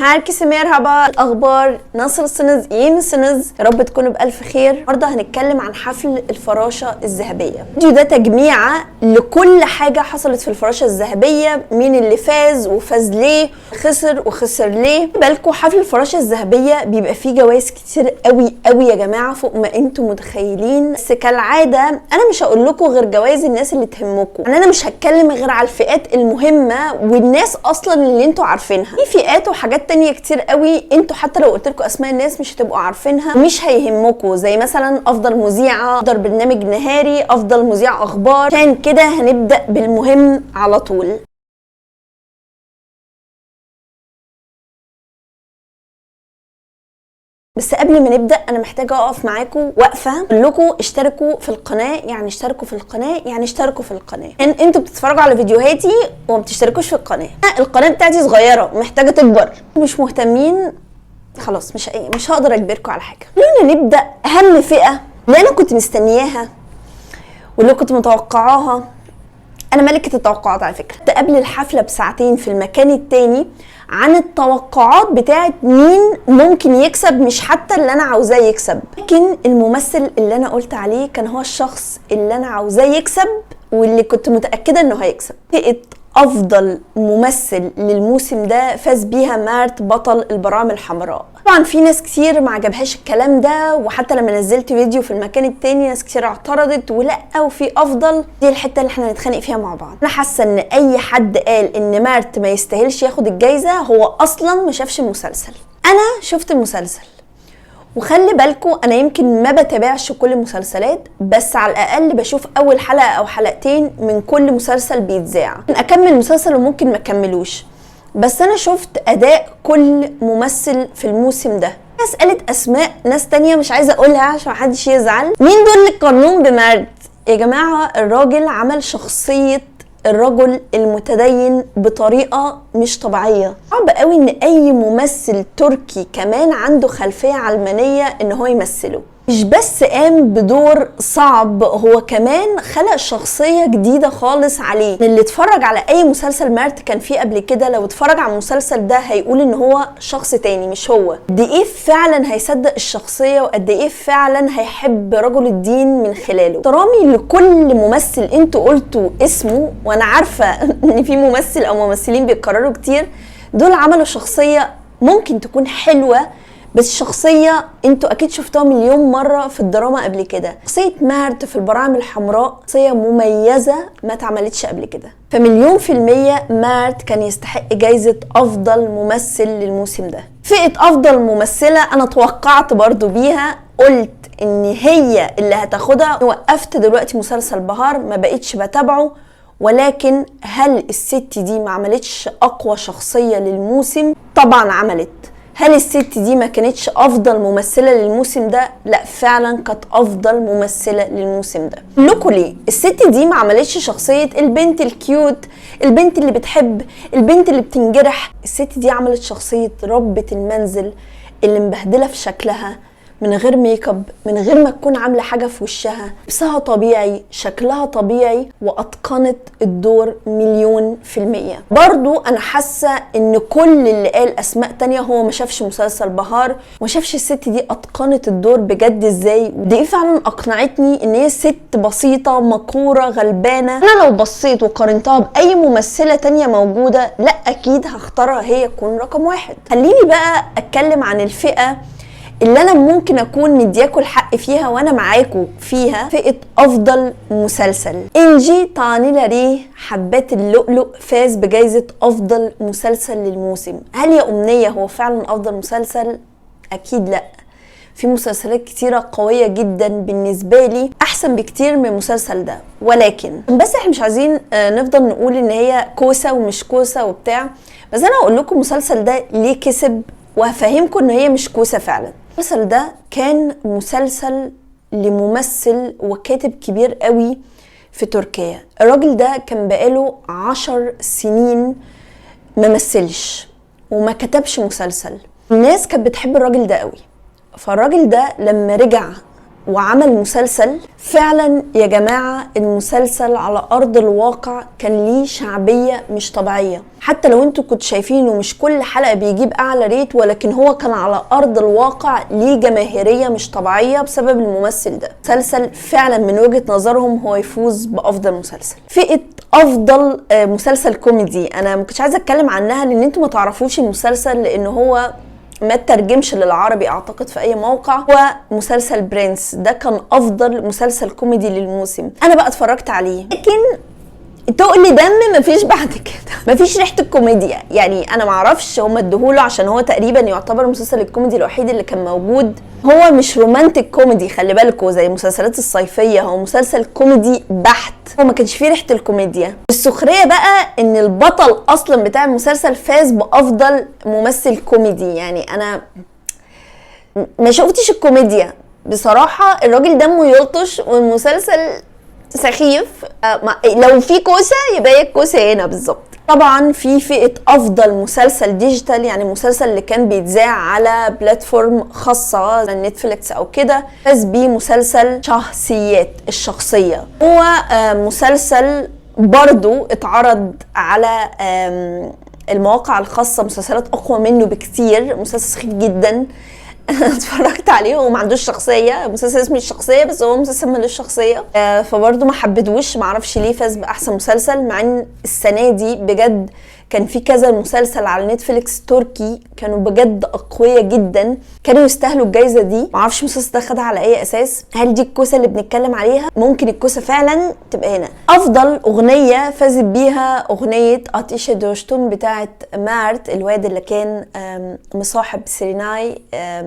Herkese merhaba. الاخبار nasılsınız iyi misiniz؟ يا رب تكونوا بألف خير. النهارده هنتكلم عن حفل الفراشة الذهبية. الفيديو ده تجميعة لكل حاجة حصلت في الفراشة الذهبية، مين اللي فاز وفاز ليه، خسر وخسر ليه. بالكم حفل الفراشة الذهبية بيبقى فيه جوائز كتير قوي يا جماعة فوق ما انتم متخيلين، بس كالعادة انا مش هقول لكم غير جوائز الناس اللي تهمكم، يعني انا مش هتكلم غير على الفئات المهمة والناس اصلا اللي انتوا عارفينها. في فئات وحاجات تانية كتير قوي انتوا حتى لو قلت لكم اسماء الناس مش هتبقوا عارفينها، مش هيهمكم، زي مثلا افضل مذيعه، افضل برنامج نهاري، افضل مذيع اخبار. عشان كده هنبدا بالمهم على طول. بس قبل ما نبدا انا محتاجه اقف معاكم وقفه، اقول لكم اشتركوا في القناه، يعني اشتركوا في القناه، يعني اشتركوا في القناه. انتوا بتتفرجوا على فيديوهاتي وما بتشتركوش في القناه بتاعتي صغيره ومحتاجه تكبر، مش مهتمين، خلاص مش هقدر اجبركم على حاجه. خلونا نبدا. اهم فئه اللي انا كنت مستنياها واللي كنت متوقعاها، انا ملكه التوقعات على فكره، قبل الحفله بساعتين في المكان التاني عن التوقعات بتاعت مين ممكن يكسب، مش حتى اللي انا عاوزاه يكسب، لكن الممثل اللي انا قلت عليه كان هو الشخص اللي انا عاوزاه يكسب واللي كنت متاكده انه هيكسب. فئه افضل ممثل للموسم ده فاز بيها مارت، بطل البرامج الحمراء. طبعا في ناس كتير ما عجبهاش الكلام ده، وحتى لما نزلت فيديو في المكان التاني ناس كتير اعترضت ولا وفي افضل. دي الحته اللي احنا هنتخانق فيها مع بعض. انا حاسه ان اي حد قال ان مارت ما يستاهلش ياخد الجايزه هو اصلا ما شافش المسلسل. انا شفت المسلسل، وخلي بالكم انا يمكن ما بتابعش كل المسلسلات، بس على الاقل بشوف اول حلقه او حلقتين من كل مسلسل بيتذاع. اكمل المسلسل وممكن ما اكملوش، بس انا شفت اداء كل ممثل في الموسم ده. ناس قالت اسماء ناس تانية مش عايزه اقولها عشان محدش يزعل. مين دول اللي قارنوهم بمارت؟ يا جماعه الراجل عمل شخصيه الرجل المتدين بطريقه مش طبيعيه. صعب قوي ان اي ممثل تركي كمان عنده خلفيه علمانيه ان هو يمثله. مش بس قام بدور صعب، هو كمان خلق شخصيه جديده خالص عليه. اللي اتفرج على اي مسلسل مارت كان فيه قبل كده لو اتفرج على المسلسل ده هيقول ان هو شخص تاني مش هو. قد ايه فعلا هيصدق الشخصيه وقد ايه فعلا هيحب رجل الدين من خلاله. احترامي لكل ممثل انتوا قلتوا اسمه، وانا عارفه ان في ممثل او ممثلين بيتكرروا كتير، دول عملوا شخصيه ممكن تكون حلوه، بس شخصية انتوا اكيد شفتوها مليون مرة في الدراما قبل كده. شخصية مارت في البرامج الحمراء شخصية مميزة ما اتعملتش قبل كده، فمليون في المية مارت كان يستحق جايزة افضل ممثل للموسم ده. فئة افضل ممثلة انا توقعت برضو بيها، قلت ان هي اللي هتاخدها. وقفت دلوقتي مسلسل بهار ما بقيتش بتابعه، ولكن هل الست دي ما عملتش اقوى شخصية للموسم؟ طبعا عملت. هل الست دي ما كانتش افضل ممثله للموسم ده؟ لا فعلا كانت افضل ممثله للموسم ده. لكم ليه الست دي ما عملتش شخصيه البنت الكيوت، البنت اللي بتحب، البنت اللي بتنجرح؟ الست دي عملت شخصيه ربة المنزل اللي مبهدله في شكلها، من غير ميك اب، من غير ما تكون عامله حاجه في وشها، لبسها طبيعي، شكلها طبيعي، واتقنت الدور مليون في المية. برضو انا حاسه ان كل اللي قال اسماء تانية هو ما شافش مسلسل بهار وما شافش الست دي اتقنت الدور بجد ازاي. ودي فعلا اقنعتني ان هي ست بسيطه مقوره غلبانه. انا لو بصيت وقارنتها باي ممثله تانية موجوده، لا اكيد هختارها هي تكون رقم واحد. خليني بقى اتكلم عن الفئه اللي انا ممكن اكون مدياكوا الحق فيها وانا معاكوا فيها. فئة افضل مسلسل. انجي تانيلاري حبات اللؤلؤ فاز بجائزة افضل مسلسل للموسم. هل يا امنية هو فعلا افضل مسلسل؟ اكيد لا. في مسلسلات كتيرة قوية جدا بالنسبة لي احسن بكتير من المسلسل ده، ولكن بس احنا مش عايزين نفضل نقول ان هي كوسة ومش كوسة وبتاع. بس انا هقول لكم المسلسل ده ليه كسب وهفهمكم ان هي مش كوسة فعلا. المسلسل ده كان مسلسل لممثل وكاتب كبير قوي في تركيا. الراجل ده كان بقاله 10 سنين ما مثلش وما كتبش مسلسل. الناس كانت بتحب الراجل ده قوي، فالراجل ده لما رجع وعمل مسلسل. فعلا يا جماعة المسلسل على ارض الواقع كان ليه شعبية مش طبيعية، حتى لو انتوا كنتوا شايفينه مش كل حلقة بيجيب اعلى ريت، ولكن هو كان على ارض الواقع ليه جماهيرية مش طبيعية بسبب الممثل ده. مسلسل فعلا من وجهة نظرهم هو يفوز بافضل مسلسل. فئة افضل مسلسل كوميدي، انا ما كنتش عايزة اتكلم عنها لان انتوا ما تعرفوش المسلسل لان هو ما ترجمش للعربي اعتقد في اي موقع. هو مسلسل برنس، ده كان افضل مسلسل كوميدي للموسم. انا بقى اتفرجت عليه، لكن تقل دم مفيش بعد كده، مفيش ريحه الكوميديا. يعني انا معرفش هم ادوهوله عشان هو تقريبا يعتبر المسلسل الكوميدي الوحيد اللي كان موجود. هو مش رومانتك كوميدي، خلي بالكوا زي المسلسلات الصيفيه، هو مسلسل كوميدي بحت. هو ما كانش فيه ريحه الكوميديا. السخريه بقى ان البطل اصلا بتاع المسلسل فاز بافضل ممثل كوميدي. يعني انا ما شفتش الكوميديا بصراحه، الراجل دمه يلطش والمسلسل سخيف. لو في كوسه يبقى هي الكوسه هنا بالظبط. طبعا في فئه افضل مسلسل ديجيتال، يعني المسلسل اللي كان بيتذاع على بلاتفورم خاصه زي نتفليكس او كده، فاز بيه مسلسل شخصيات الشخصيه. هو مسلسل برضو اتعرض على المواقع الخاصه، مسلسلات اقوى منه بكتير، مسلسل سخيف جدا. اتفرجت عليه وما عندوش شخصيه، مسلسل اسمه الشخصيه بس هو مسلسل ملوش شخصيه، فبرضه ما حبيتهوش، ما اعرفش ليه فاز باحسن مسلسل. مع ان السنه دي بجد كان في كذا مسلسل على نتفليكس تركي كانوا بجد اقوياء جدا، كانوا يستاهلوا الجايزه دي. ما اعرفش المسلسل ده خدها على اي اساس، هل دي الكوسه اللي بنتكلم عليها؟ ممكن الكوسه فعلا تبقى هنا. افضل اغنيه فازت بيها اغنيه اتيش دوشتم بتاعه مارت، الواد اللي كان مصاحب سيريناي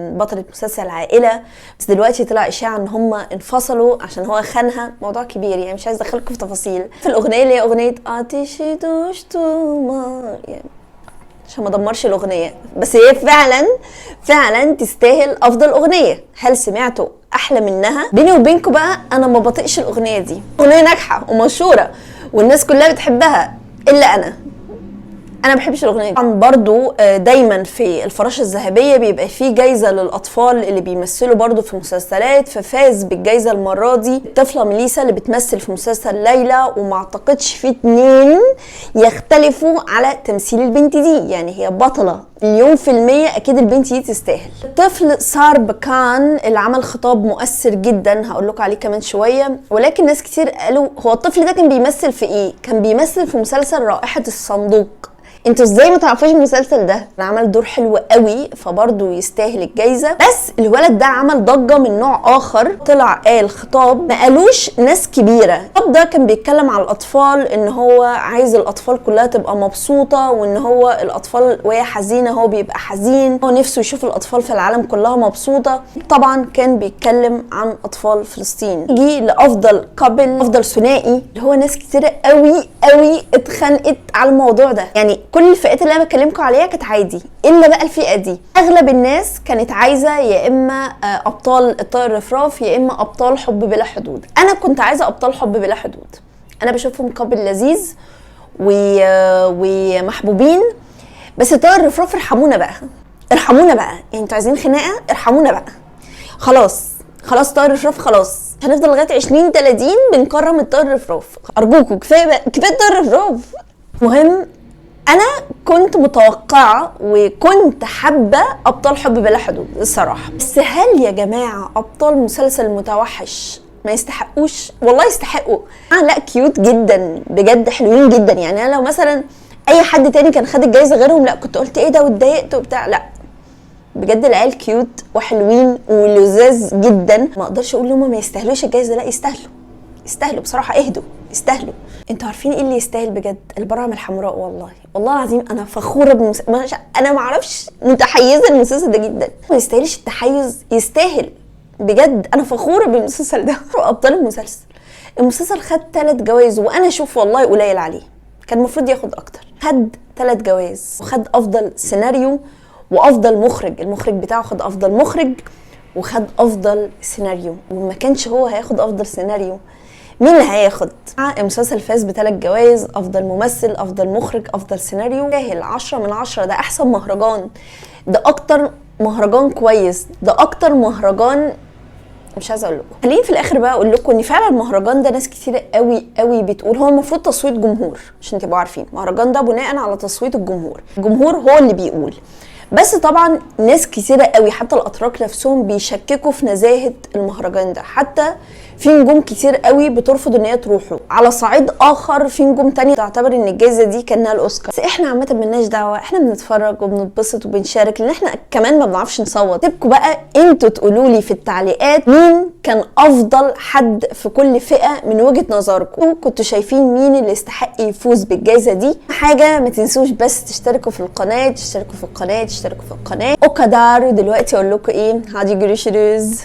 بطله مسلسل عائله، بس دلوقتي طلع اشاعه ان هم انفصلوا عشان هو خانها. موضوع كبير يعني مش عايز ادخلكم في تفاصيل. في الاغنيه اللي هي اغنيه اتيش دوشتم يعني عشان ما دمرش الاغنيه، بس هي فعلا تستاهل افضل اغنيه. هل سمعتوا احلى منها؟ بيني وبينكم بقى انا ما بطيقش الاغنيه دي، اغنيه ناجحه ومشهوره والناس كلها بتحبها الا انا ما بحبش الاغنيه دي. طبعا برضو دايما في الفراشه الذهبيه بيبقى فيه جايزه للاطفال اللي بيمثلوا برضو في مسلسلات، ففاز بالجايزه المره دي الطفله ميليسا اللي بتمثل في مسلسل ليلى، وما اعتقدش في 2 يختلفوا على تمثيل البنت دي، يعني هي بطله 100%، اكيد البنت دي تستاهل. الطفل ساربكان اللي عمل خطاب مؤثر جدا هقول لكم عليه كمان شويه، ولكن ناس كتير قالوا هو الطفل ده كان بيمثل في ايه؟ كان بيمثل في مسلسل رائحه الصندوق. انتوا ازاي ما تعرفوش المسلسل ده؟ عمل دور حلو قوي فبرضه يستاهل الجايزه. بس الولد ده عمل ضجه من نوع اخر، طلع قال خطاب ما قالوش ناس كبيره. الخطاب ده كان بيتكلم على الاطفال، ان هو عايز الاطفال كلها تبقى مبسوطه، وان هو الاطفال وهي حزينه هو بيبقى حزين، هو نفسه يشوف الاطفال في العالم كلها مبسوطه. طبعا كان بيتكلم عن اطفال فلسطين. يجي لافضل كابل، افضل ثنائي، اللي هو ناس كتيره قوي اتخانقت على الموضوع ده. يعني كل الفئات اللي انا بكلمكم عليها كانت عادي، الا بقى الفئه دي اغلب الناس كانت عايزه يا اما ابطال الطائر الرفراف يا اما ابطال حب بلا حدود. انا كنت عايزه ابطال حب بلا حدود، انا بشوفهم كابل لذيذ ومحبوبين، بس الطائر الرفراف ارحمونا بقى يعني انتوا عايزين خناقه ارحمونا بقى، خلاص طائر الرفراف خلاص، هنفضل لغايه 2030 بنكرم الطائر الرفراف، ارجوكم كفايه الطائر الرفراف. مهم انا كنت متوقعه وكنت حابه ابطال حب بلا حدود الصراحه، بس هل يا جماعه ابطال مسلسل متوحش ما يستحقوش؟ والله يستحقوا. لا كيوت جدا بجد، حلوين جدا. يعني انا لو مثلا اي حد تاني كان خد الجايزه غيرهم لا كنت قلت ايه ده واتضايقت وبتاع، لا بجد العيال كيوت وحلوين ولذاذ جدا. ما اقدرش اقول لهم ما يستاهلوش الجايزه، لا يستاهلوا بصراحه، اهدوا يستاهلوا. انتوا عارفين ايه اللي يستاهل بجد؟ البراعم الحمراء. والله العظيم انا فخوره انا ما اعرفش، متحيزه للمسلسل ده جدا، ما يستاهلش التحيز، يستاهل بجد. انا فخوره بالمسلسل ده وابطال المسلسل خد 3 جوائز، وانا اشوف والله قليل عليه، كان المفروض ياخد اكتر. خد 3 جوائز، وخد افضل سيناريو وافضل مخرج، المخرج بتاعه خد افضل مخرج وخد افضل سيناريو، وما كانش هو هياخد افضل سيناريو مين اللي هياخد؟ المسلسل فاز ب3 جوائز، افضل ممثل، افضل مخرج، افضل سيناريو. يستاهل 10 من 10، ده احسن مهرجان، ده اكتر مهرجان كويس، ده اكتر مهرجان مش عايزه اقول لكم. خليني في الاخر بقى اقول لكم ان فعلا المهرجان ده ناس كتير قوي قوي بتقول هو المفروض تصويت جمهور، عشان تبقوا عارفين المهرجان ده بناء على تصويت الجمهور، الجمهور هو اللي بيقول. بس طبعا ناس كتيرة قوي حتى الاتراك نفسهم بيشككوا في نزاهة المهرجان ده، حتى في نجوم كتير قوي بترفض ان هي تروحه. على صعيد اخر في نجوم تانية تعتبر ان الجائزة دي كانها الاوسكار. بس احنا عامة ملناش دعوة، احنا بنتفرج وبنتبسط وبنشارك، لان احنا كمان ما بنعرفش نصوت. سيبكوا بقى انتوا تقولوا لي في التعليقات مين كان افضل حد في كل فئة من وجهة نظركم، كنتوا شايفين مين اللي يستحق يفوز بالجائزة دي. حاجة ما تنسوش بس تشتركوا في القناة، تشتركوا في القناة، تشتركوا في القناة. وكدار دلوقتي اقول لكم ايه، هادي جريشرز.